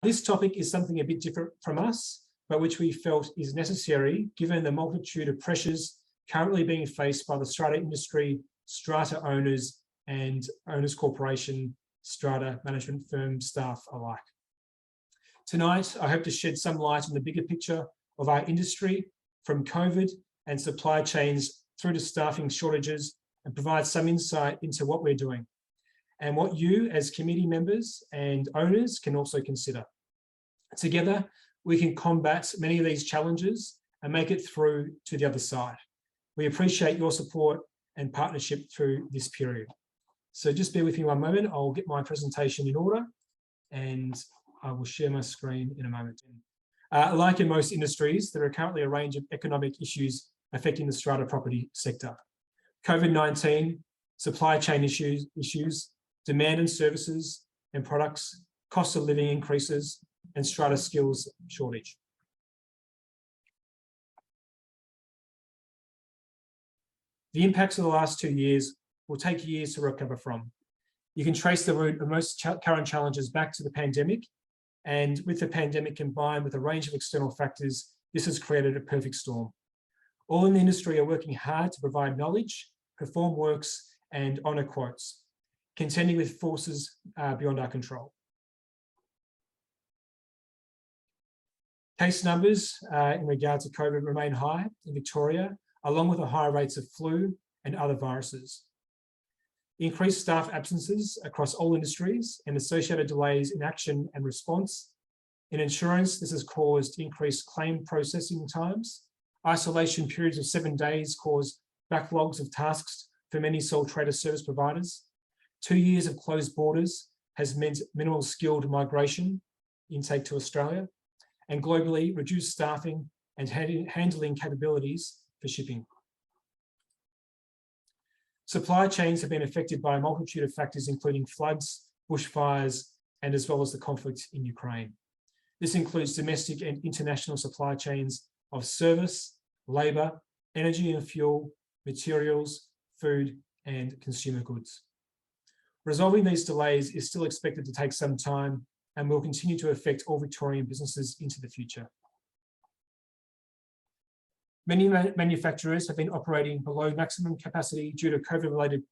This topic is something a bit different from us, but which we felt is necessary given the multitude of pressures currently being faced by the strata industry, strata owners, and owners corporation, strata management firm staff alike. Tonight, I hope to shed some light on the bigger picture of our industry, from COVID and supply chains through to staffing shortages, and provide some insight into what we're doing and what you as committee members and owners can also consider. Together, we can combat many of these challenges and make it through to the other side. We appreciate your support and partnership through this period. So just bear with me one moment. I'll get my presentation in order and I will share my screen in a moment. Like in most industries, there are currently a range of economic issues affecting the strata property sector. COVID-19, supply chain issues, demand and services and products, cost of living increases, and strata skills shortage. The impacts of the last 2 years will take years to recover from. You can trace the root of most current challenges back to the pandemic, and with the pandemic combined with a range of external factors, this has created a perfect storm. All in the industry are working hard to provide knowledge, perform works, and honour quotes, contending with forces beyond our control. Case numbers in regard to COVID remain high in Victoria, along with the higher rates of flu and other viruses. Increased staff absences across all industries and associated delays in action and response. In insurance, this has caused increased claim processing times. Isolation periods of 7 days cause backlogs of tasks for many sole trader service providers. 2 years of closed borders has meant minimal skilled migration intake to Australia, and globally reduced staffing and handling capabilities for shipping. Supply chains have been affected by a multitude of factors, including floods, bushfires, and as well as the conflict in Ukraine. This includes domestic and international supply chains of service, labour, energy and fuel, materials, food, and consumer goods. Resolving these delays is still expected to take some time and will continue to affect all Victorian businesses into the future. Many manufacturers have been operating below maximum capacity due to COVID-related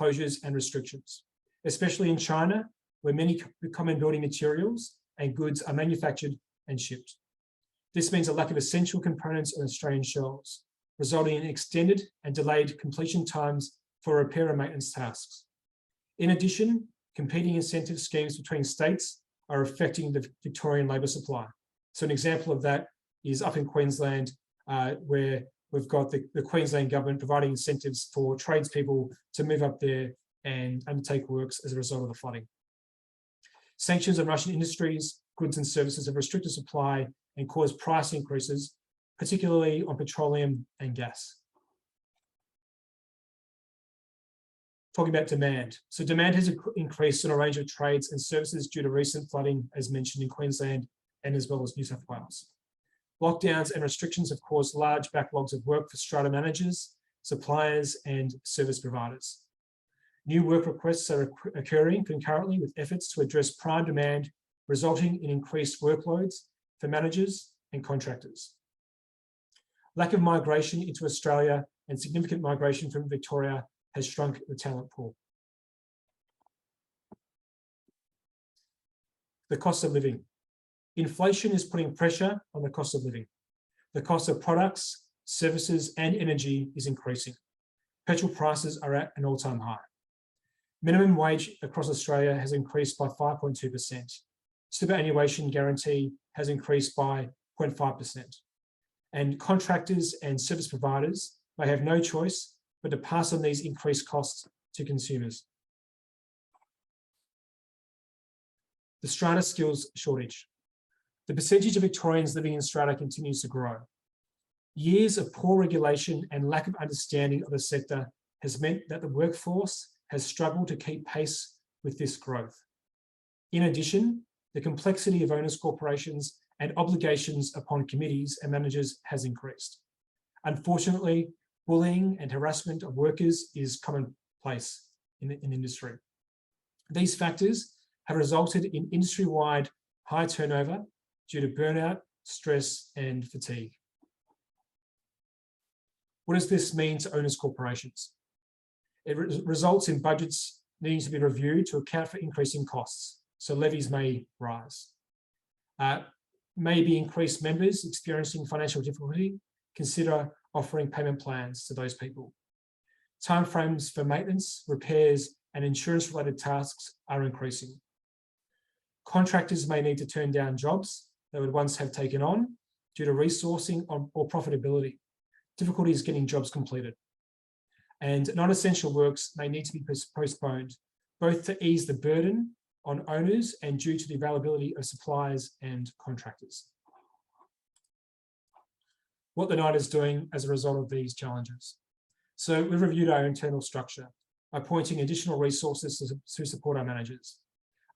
closures and restrictions, especially in China, where many common building materials and goods are manufactured and shipped. This means a lack of essential components on Australian shelves, resulting in extended and delayed completion times for repair and maintenance tasks. In addition, competing incentive schemes between states are affecting the Victorian labour supply. So an example of that is up in Queensland, where we've got the Queensland government providing incentives for tradespeople to move up there and undertake works as a result of the flooding. Sanctions on Russian industries, goods and services have restricted supply and caused price increases, particularly on petroleum and gas. Talking about demand. So demand has increased in a range of trades and services due to recent flooding, as mentioned in Queensland and as well as New South Wales. Lockdowns and restrictions have caused large backlogs of work for strata managers, suppliers, and service providers. New work requests are occurring concurrently with efforts to address prime demand, resulting in increased workloads for managers and contractors. Lack of migration into Australia and significant migration from Victoria has shrunk the talent pool. The cost of living. Inflation is putting pressure on the cost of living. The cost of products, services, and energy is increasing. Petrol prices are at an all-time high. Minimum wage across Australia has increased by 5.2%. Superannuation guarantee has increased by 0.5%. And contractors and service providers may have no choice but to pass on these increased costs to consumers. The strata skills shortage. The percentage of Victorians living in strata continues to grow. Years of poor regulation and lack of understanding of the sector has meant that the workforce has struggled to keep pace with this growth. In addition, the complexity of owners' corporations and obligations upon committees and managers has increased. Unfortunately, bullying and harassment of workers is commonplace in the industry. These factors have resulted in industry-wide high turnover due to burnout, stress, and fatigue. What does this mean to owners' corporations? It results in budgets needing to be reviewed to account for increasing costs, so levies may rise. Maybe increased members experiencing financial difficulty, consider offering payment plans to those people. Timeframes for maintenance, repairs, and insurance-related tasks are increasing. Contractors may need to turn down jobs they would once have taken on due to resourcing or profitability, difficulties getting jobs completed. And non-essential works may need to be postponed, both to ease the burden on owners and due to the availability of suppliers and contractors. What the Knight is doing as a result of these challenges. So we've reviewed our internal structure, appointing additional resources to support our managers.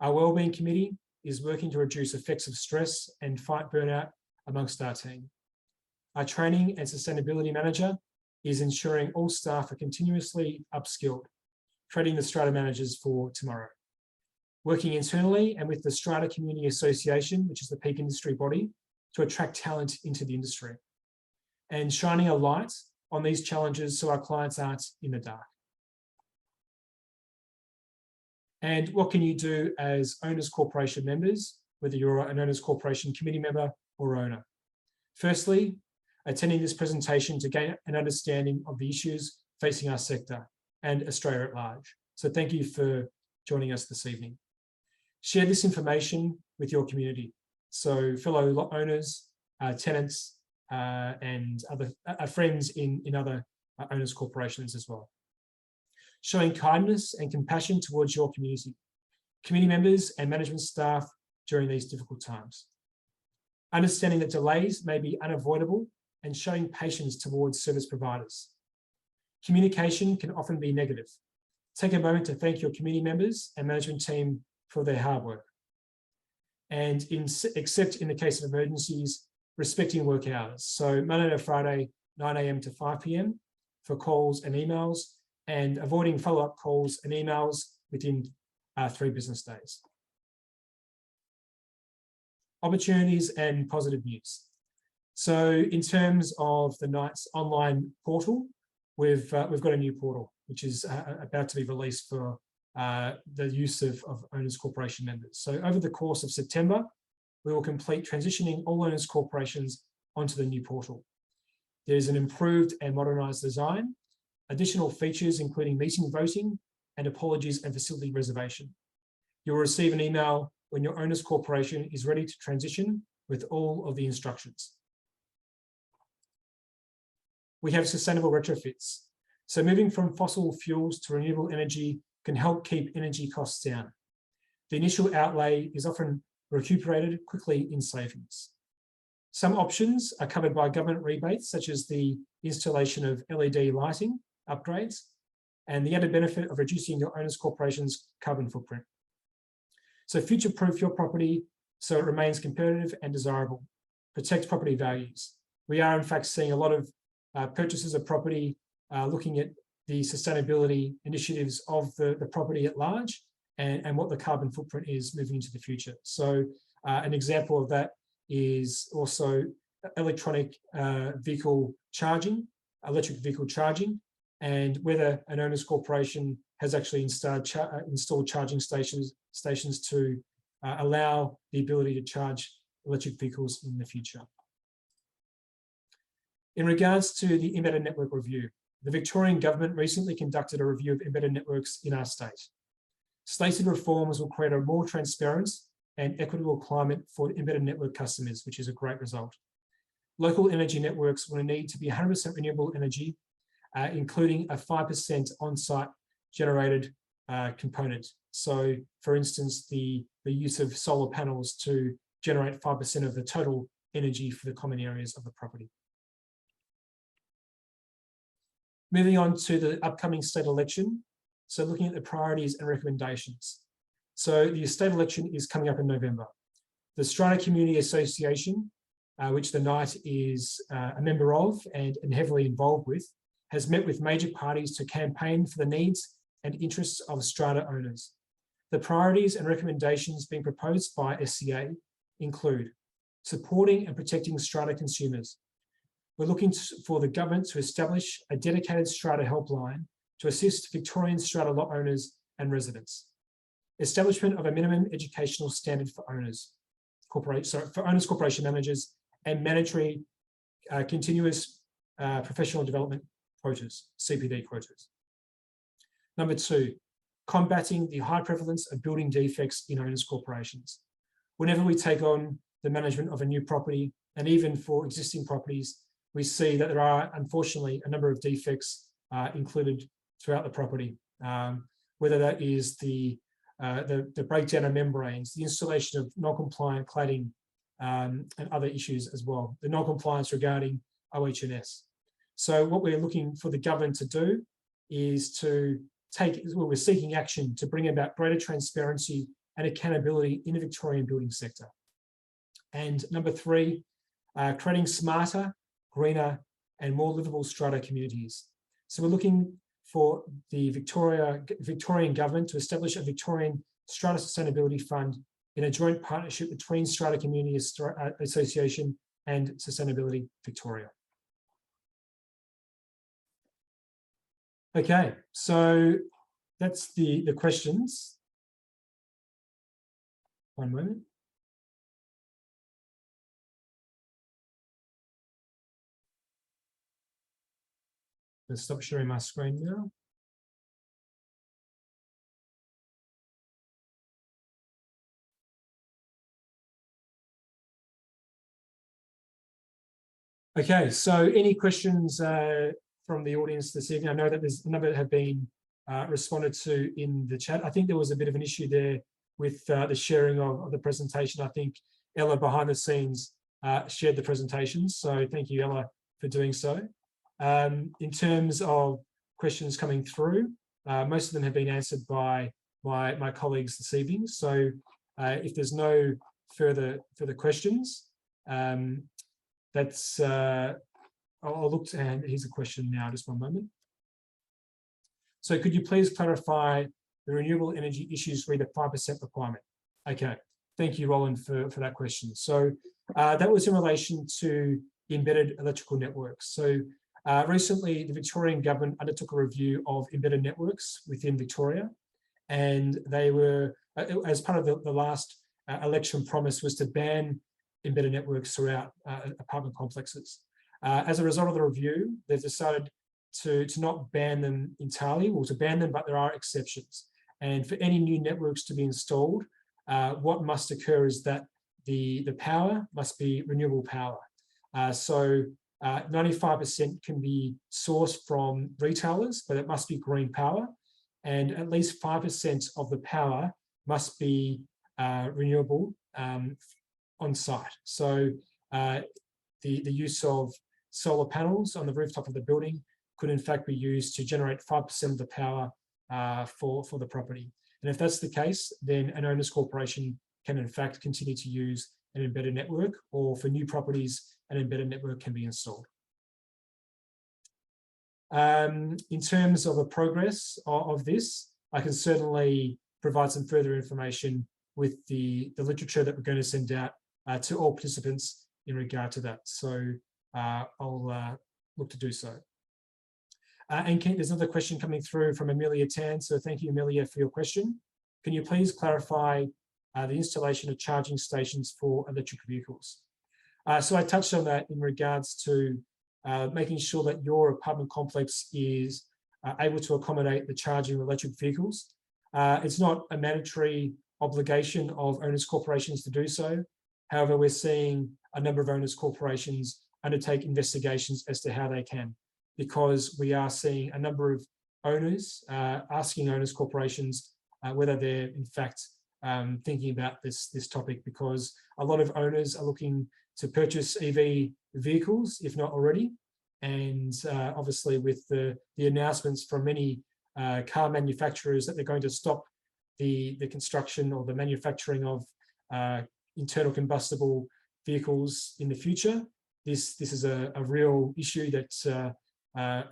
Our Wellbeing Committee is working to reduce effects of stress and fight burnout amongst our team. Our Training and Sustainability Manager is ensuring all staff are continuously upskilled, training the Strata managers for tomorrow. Working internally and with the Strata Community Association, which is the peak industry body, to attract talent into the industry. And shining a light on these challenges so our clients aren't in the dark. And what can you do as Owners Corporation members, whether you're an Owners Corporation committee member or owner? Firstly, attending this presentation to gain an understanding of the issues facing our sector and Australia at large. So thank you for joining us this evening. Share this information with your community. So fellow owners, tenants, and other friends in other owners corporations as well. Showing kindness and compassion towards your committee members and management staff during these difficult times. Understanding that delays may be unavoidable and showing patience towards service providers. Communication can often be negative. Take a moment to thank your committee members and management team for their hard work. And except in the case of emergencies, respecting work hours. So Monday to Friday, 9 AM to 5 PM for calls and emails, and avoiding follow-up calls and emails within 3 business days. Opportunities and positive news. So in terms of the Knight's online portal, we've got a new portal, which is about to be released for the use of Owners Corporation members. So over the course of September, we will complete transitioning all Owners Corporations onto the new portal. There's an improved and modernised design, additional features including meeting voting and apologies and facility reservation. You'll receive an email when your Owners Corporation is ready to transition with all of the instructions. We have sustainable retrofits. So moving from fossil fuels to renewable energy can help keep energy costs down. The initial outlay is often recuperated quickly in savings. Some options are covered by government rebates, such as the installation of LED lighting upgrades and the added benefit of reducing your Owners Corporation's carbon footprint. So future-proof your property so it remains competitive and desirable. Protect property values. We are in fact seeing a lot of purchases of property looking at the sustainability initiatives of the property at large and what the carbon footprint is moving into the future. So an example of that is also electric vehicle charging, and whether an Owners Corporation has actually installed charging stations to allow the ability to charge electric vehicles in the future. In regards to the embedded network review, the Victorian government recently conducted a review of embedded networks in our state. Stated reforms will create a more transparent and equitable climate for embedded network customers, which is a great result. Local energy networks will need to be 100% renewable energy, including a 5% on-site generated component. So, for instance, the use of solar panels to generate 5% of the total energy for the common areas of the property. Moving on to the upcoming state election. So looking at the priorities and recommendations. So the state election is coming up in November. The Strata Community Association, which the Knight is a member of and heavily involved with, has met with major parties to campaign for the needs and interests of Strata owners. The priorities and recommendations being proposed by SCA include supporting and protecting strata consumers. We're looking for the government to establish a dedicated strata helpline to assist Victorian strata lot owners and residents. Establishment of a minimum educational standard for owners, corporation managers, and mandatory continuous professional development quotas, CPD quotas. Number 2, combating the high prevalence of building defects in owners' corporations. Whenever we take on the management of a new property, and even for existing properties, we see that there are, unfortunately, a number of defects included throughout the property, whether that is the breakdown of membranes, the installation of non-compliant cladding, and other issues as well, the non-compliance regarding OH&S. So what we're looking for the government to do is to we're seeking action to bring about greater transparency and accountability in the Victorian building sector. And number 3, creating smarter, greener, and more livable strata communities. So we're looking for the Victorian government to establish a Victorian Strata Sustainability Fund in a joint partnership between Strata Community Association and Sustainability Victoria. Okay, so that's the questions. One moment. Let's stop sharing my screen now. Okay, so any questions from the audience this evening? I know that there's a number that have been responded to in the chat. I think there was a bit of an issue there with the sharing of the presentation. I think Ella behind the scenes shared the presentation. So thank you, Ella, for doing so. In terms of questions coming through, most of them have been answered by my colleagues this evening. So if there's no further questions, that's I'll look to, and here's a question now, just one moment. So could you please clarify the renewable energy issues re the 5% requirement? Okay, thank you, Roland, for that question. So that was in relation to embedded electrical networks. So recently, the Victorian government undertook a review of embedded networks within Victoria, and they were, as part of the last election promise, was to ban embedded networks throughout apartment complexes. As a result of the review, they've decided to not ban them entirely, or to ban them, but there are exceptions. And for any new networks to be installed, what must occur is that the power must be renewable power. So 95% can be sourced from retailers, but it must be green power. And at least 5% of the power must be renewable on site. So the use of solar panels on the rooftop of the building could in fact be used to generate 5% of the power for the property. And if that's the case, then an owner's corporation can in fact continue to use an embedded network, or for new properties, an embedded network can be installed. In terms of the progress of this, I can certainly provide some further information with the literature that we're going to send out to all participants in regard to that. So I'll look to do so. And there's another question coming through from Amelia Tan. So thank you, Amelia, for your question. Can you please clarify the installation of charging stations for electric vehicles? So I touched on that in regards to making sure that your apartment complex is able to accommodate the charging of electric vehicles. It's not a mandatory obligation of owners corporations to do so. However, we're seeing a number of owners corporations undertake investigations as to how they can, because we are seeing a number of owners asking owners corporations whether they're in fact thinking about this topic, because a lot of owners are looking to purchase EV vehicles, if not already. And obviously with the announcements from many car manufacturers that they're going to stop the construction or the manufacturing of internal combustible vehicles in the future, this is a real issue that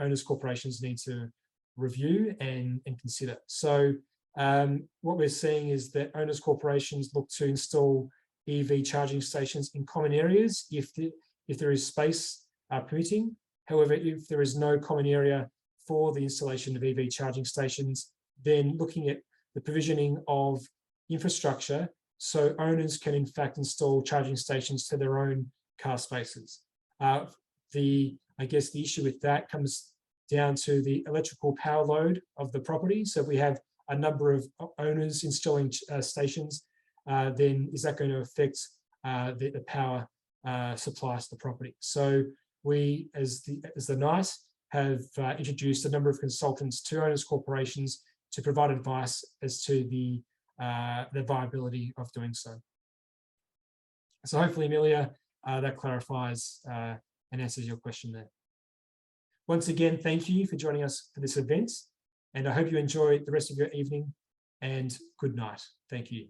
owners corporations need to review and consider. So what we're seeing is that owners corporations look to install EV charging stations in common areas if there is space permitting. However, if there is no common area for the installation of EV charging stations, then looking at the provisioning of infrastructure so owners can in fact install charging stations to their own car spaces. I guess the issue with that comes down to the electrical power load of the property. So if we have a number of owners installing stations, then is that going to affect the power supply to the property? So we, as the knight, have introduced a number of consultants to owners corporations to provide advice as to the viability of doing so. So hopefully, Amelia, that clarifies and answers your question there. Once again, thank you for joining us for this event, and I hope you enjoy the rest of your evening, and good night. Thank you.